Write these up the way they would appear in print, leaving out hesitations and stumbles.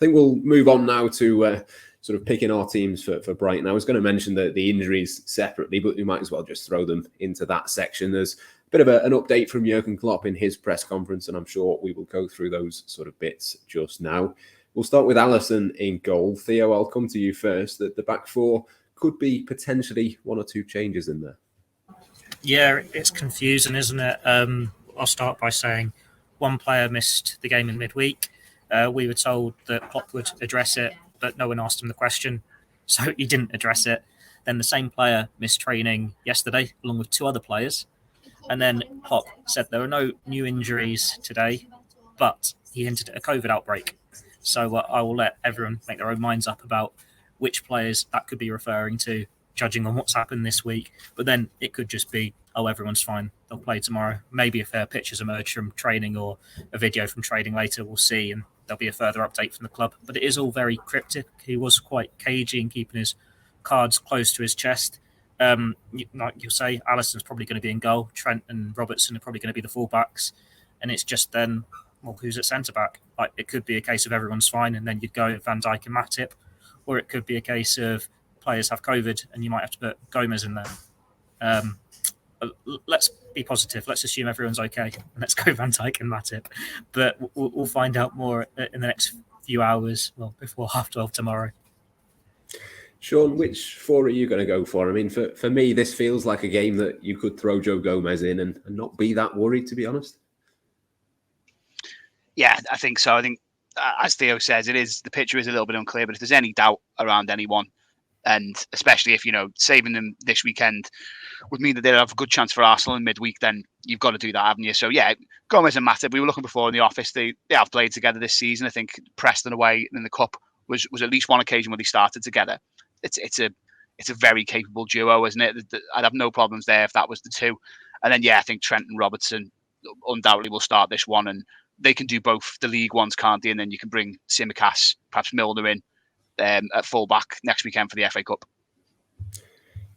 think we'll move on now to sort of picking our teams for Brighton. I was going to mention the injuries separately, but we might as well just throw them into that section. There's a bit of an update from Jurgen Klopp in his press conference, and I'm sure we will go through those sort of bits just now. We'll start with Alisson in goal. Theo, I'll come to you first. The back four could be potentially one or two changes in there. Yeah, it's confusing, isn't it? I'll start by saying one player missed the game in midweek. We were told that Klopp would address it, but no one asked him the question, so he didn't address it. Then the same player missed training yesterday, along with two other players. And then Klopp said there are no new injuries today, but he hinted at a COVID outbreak. So I will let everyone make their own minds up about which players that could be referring to, judging on what's happened this week. But then it could just be, oh, everyone's fine, they'll play tomorrow. Maybe if there are pictures emerge from training or a video from training later, we'll see, and there'll be a further update from the club. But it is all very cryptic. He was quite cagey in keeping his cards close to his chest. Like you'll say, Alisson's probably going to be in goal. Trent and Robertson are probably going to be the fullbacks. And it's just then, well, who's at centre-back? Like, it could be a case of everyone's fine and then you'd go Van Dijk and Matip. Or it could be a case of players have COVID and you might have to put Gomez in there. Let's be positive. Let's assume everyone's okay. Let's go Van Dijk and Matip. But we'll find out more in the next few hours, well, before 12:30 tomorrow. Sean, which four are you going to go for? I mean, for me, this feels like a game that you could throw Joe Gomez in and not be that worried, to be honest. Yeah, I think so. I think, as Theo says, the picture is a little bit unclear, but if there's any doubt around anyone, and especially if, saving them this weekend would mean that they'd have a good chance for Arsenal in midweek, then you've got to do that, haven't you? So, yeah, Gomez and Matip, we were looking before in the office. They have played together this season. I think Preston away in the Cup was at least one occasion where they started together. It's a very capable duo, isn't it? I'd have no problems there if that was the two. And then, yeah, I think Trent and Robertson undoubtedly will start this one, and they can do both the league ones, can't they? And then you can bring Tsimikas, perhaps Milner in at full-back next weekend for the FA Cup.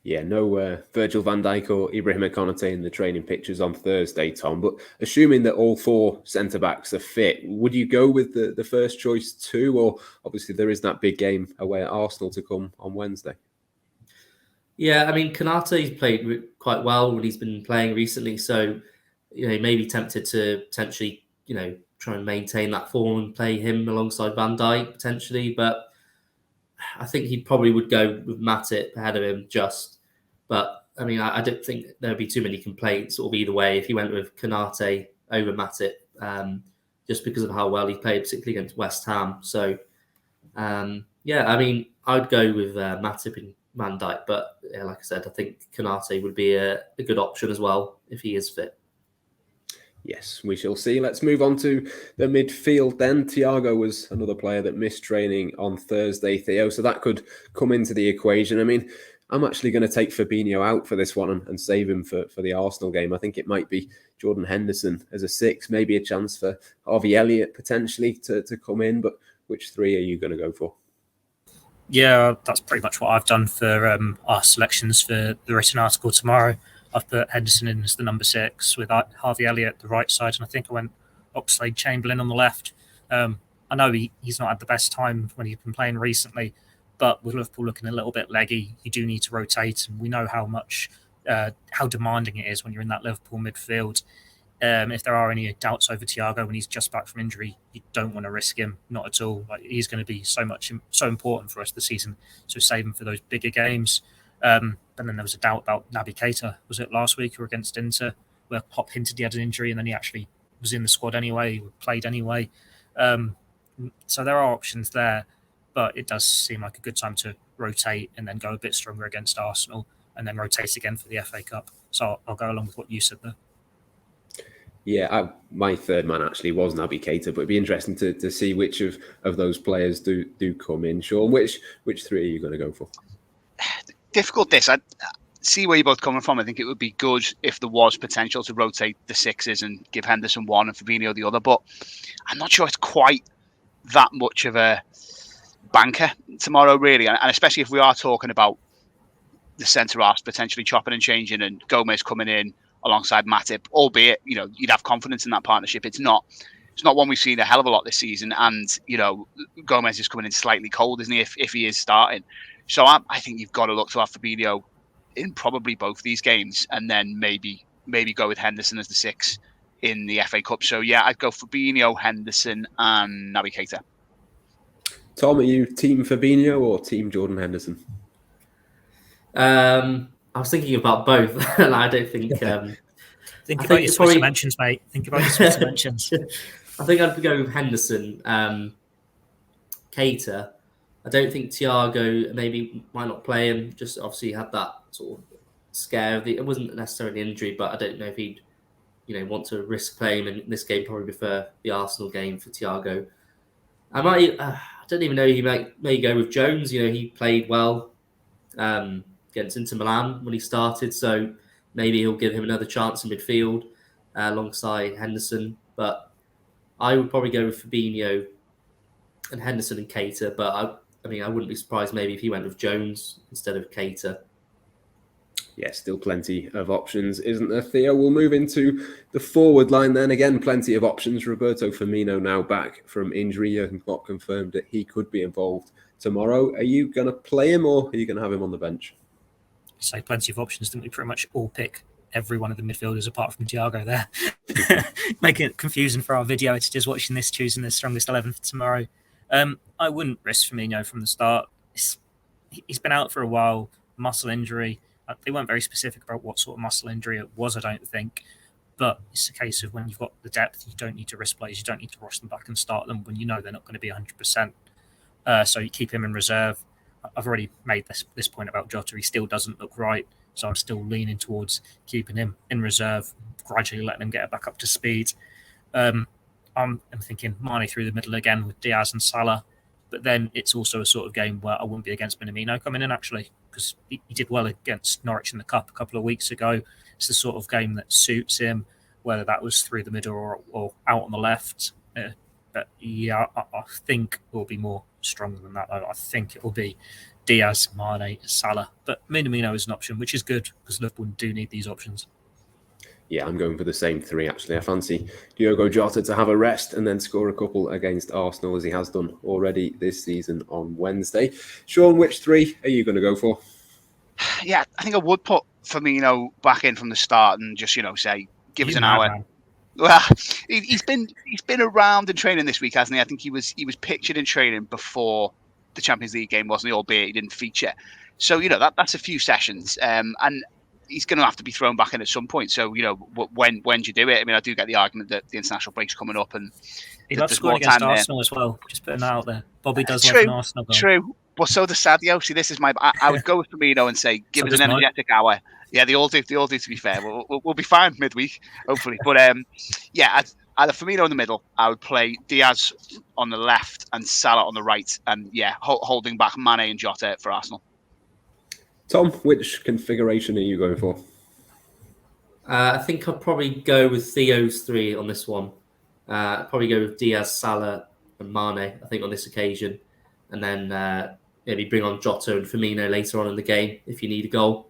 Yeah, no Virgil van Dijk or Ibrahim Konate in the training pictures on Thursday, Tom. But assuming that all four centre-backs are fit, would you go with the first choice too? Or obviously there is that big game away at Arsenal to come on Wednesday. Yeah, I mean, Konate's played quite well when he's been playing recently. So, he may be tempted to potentially, try and maintain that form and play him alongside Van Dijk potentially. But I think he probably would go with Matip ahead of him But, I mean, I don't think there would be too many complaints sort of either way if he went with Konate over Matip, just because of how well he played, particularly against West Ham. So, yeah, I mean, I would go with Matip and Van Dijk. But, yeah, like I said, I think Konate would be a good option as well if he is fit. Yes, we shall see. Let's move on to the midfield then. Thiago was another player that missed training on Thursday, Theo, so that could come into the equation. I mean, I'm actually going to take Fabinho out for this one and save him for the Arsenal game. I think it might be Jordan Henderson as a 6, maybe a chance for Harvey Elliott potentially to come in, but which three are you going to go for? Yeah, that's pretty much what I've done for our selections for the written article tomorrow. I've put Henderson in as the number 6 with Harvey Elliott at the right side, and I think I went Oxlade-Chamberlain on the left. I know he's not had the best time when he's been playing recently, but with Liverpool looking a little bit leggy, you do need to rotate, and we know how demanding it is when you're in that Liverpool midfield. If there are any doubts over Thiago when he's just back from injury, you don't want to risk him, not at all. Like, he's going to be so important for us this season, so save him for those bigger games. And then there was a doubt about Naby Keita. Was it last week or against Inter, where Klopp hinted he had an injury and then he actually was in the squad anyway, he played anyway. So there are options there, but it does seem like a good time to rotate and then go a bit stronger against Arsenal and then rotate again for the FA Cup. So I'll go along with what you said there. Yeah, my third man actually was Naby Keita, but it'd be interesting to see which of those players do come in. Sean, which three are you going to go for? Difficult this. I see where you're both coming from. I think it would be good if there was potential to rotate the 6s and give Henderson one and Fabinho the other, but I'm not sure it's quite that much of a banker tomorrow, really. And especially if we are talking about the centre-halves potentially chopping and changing and Gomez coming in alongside Matip, albeit, you'd have confidence in that partnership. It's not it's not one we've seen a hell of a lot this season. And, Gomez is coming in slightly cold, isn't he, if he is starting. So I think you've got to look to have Fabinho in probably both these games, and then maybe go with Henderson as the 6 in the FA Cup. So, yeah, I'd go Fabinho, Henderson, and Naby Keita. Tom, are you team Fabinho or team Jordan Henderson? I was thinking about both, and I don't think... Think about your Twitter mentions, mate. Think about your Twitter mentions. I think I'd go with Henderson. Keita. I don't think Thiago maybe might not play him. Just obviously had that sort of scare. It wasn't necessarily an injury, but I don't know if he'd want to risk playing him in this game. Probably prefer the Arsenal game for Thiago. I don't even know. He may go with Jones. He played well against Inter Milan when he started, so maybe he'll give him another chance in midfield alongside Henderson. But I would probably go with Fabinho and Henderson and Keita. But I wouldn't be surprised maybe if he went with Jones instead of Keita. Yeah, still plenty of options, isn't there, Theo? We'll move into the forward line then. Again, plenty of options. Roberto Firmino now back from injury. Jurgen Klopp confirmed that he could be involved tomorrow. Are you going to play him or are you going to have him on the bench? So plenty of options. Didn't we pretty much all pick every one of the midfielders apart from Thiago there? Making it confusing for our video editors watching this, choosing the strongest 11 for tomorrow. I wouldn't risk Firmino from the start. He's been out for a while, muscle injury. They weren't very specific about what sort of muscle injury it was, I don't think. But it's a case of when you've got the depth, you don't need to risk players. You don't need to rush them back and start them when you know they're not going to be 100%. So you keep him in reserve. I've already made this point about Jota. He still doesn't look right. So I'm still leaning towards keeping him in reserve, gradually letting him get back up to speed. I'm thinking Mane through the middle again with Diaz and Salah. But then it's also a sort of game where I wouldn't be against Minamino coming in, actually, because he did well against Norwich in the Cup a couple of weeks ago. It's the sort of game that suits him, whether that was through the middle or out on the left. But yeah, I think it will be more stronger than that. I think it will be Diaz, Mane, Salah. But Minamino is an option, which is good because Liverpool do need these options. Yeah, I'm going for the same 3, actually. I fancy Diogo Jota to have a rest and then score a couple against Arsenal, as he has done already this season on Wednesday. Sean, which 3 are you going to go for? Yeah, I think I would put Firmino back in from the start and just, say, give us an hour. Man. Well, he's been around in training this week, hasn't he? I think he was pictured in training before the Champions League game, wasn't he? Albeit he didn't feature. So, that's a few sessions. And he's going to have to be thrown back in at some point. So, when do you do it? I mean, I do get the argument that the international break's coming up, and he loves scoring against Arsenal as well. Just putting that out there. Bobby does love an Arsenal goal. True. Well, so does Sadio. See, this is I would go with Firmino and say, give us an energetic hour. Yeah, they all do. To be fair, we'll be fine midweek, hopefully. But yeah, either Firmino in the middle. I would play Diaz on the left and Salah on the right, and yeah, holding back Mane and Jota for Arsenal. Tom, which configuration are you going for? I think I'll probably go with Theo's 3 on this one. I'll probably go with Diaz, Salah, and Mane, I think, on this occasion. And then maybe bring on Jota and Firmino later on in the game if you need a goal.